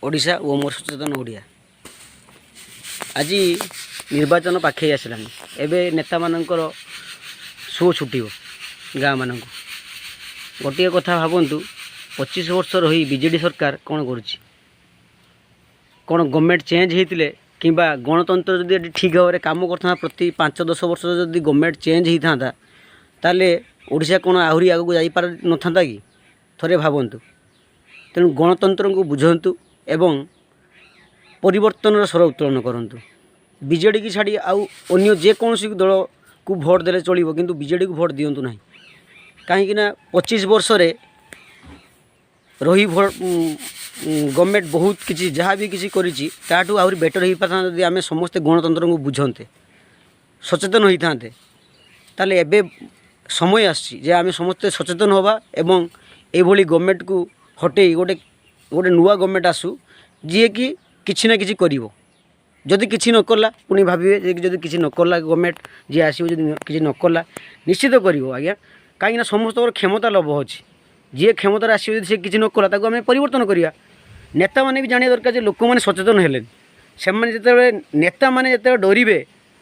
ओडिशा ओ मोर सचेतन ओडिया आज निर्वाचन पाखे आसलानी एबे नेता मानकर शो छुटिव गाँ मान गोटे कथा भावतु 25 वर्ष रही बीजेडी सरकार कौन करुच्ची कौन गवर्नमेंट चेंज होते कि गणतंत्र जदि ठीक भाव में कम करता प्रति 5-10 वर्ष जदि गवर्नमेंट चेंज होता ताले ओडिशा कौन आहरी आगक जापार न था कि थरे भावतु तेणु गणतंत्र को बुझंतु एवं परिवर्तन स्वर उत्तोलन करूँ बीजेडी की छाड़ी आउ अन्य जेकोसी दल को भोट देले चलो किंतु बीजेडी को भोट दिंतु ना कहीं 25 वर्ष रही गवर्नमेंट बहुत किसी जहाँ भी किसी करी आहरी बेटर हो पाता जब आम समस्ते गणतंत्र को बुझंते सचेतन होता ताले एबे समय आसी आम समस्ते सचेतन होबा एवं एभली गवर्नमेंट को हटे गोटे गोटे नुआ गवर्नमेंट आसू जी कि किसी ना किसी करिवो जदि किसी न कला पुणी भाविए जदि किसी न कला गवर्नमेंट जी आसो जदि किसी न कला निश्चित करिवो आज्ञा कहीं समस्त क्षमता लोभ अच्छी जी क्षमता आसो जदि से किसी न कला ताको आम परिवर्तन करिया नेता माने भी जानिया दरकार जे लोक माने सचेतन हेले से जिते नेता माने जिते डरिवे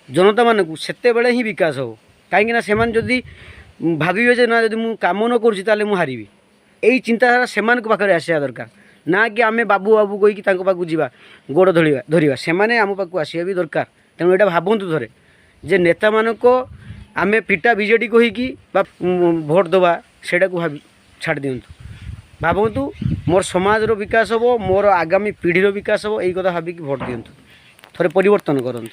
जनता मानू सेते बेले ही विकास हो कहीं से जदि भाविए जे ना जदि मु काम न करुँची ताले मु हारिबी यही चिंताधारा से पाखे आसा दरकार ना कि आम बाबू बाबू कहीकि पाक जा गोड़ धरिया से आम पाक आसा भी दरकार तेणु यहाँ भावतु थे जे नेता मानक आम पिटा बीजेडी कहीकि भोट दवा सेटा को छाड़ दिंतु भावतु मोर समाज विकास हो मोर आगामी पीढ़ी विकास हो यही कथा भाविकी भोट दिंतु थे परिवर्तन करूँ।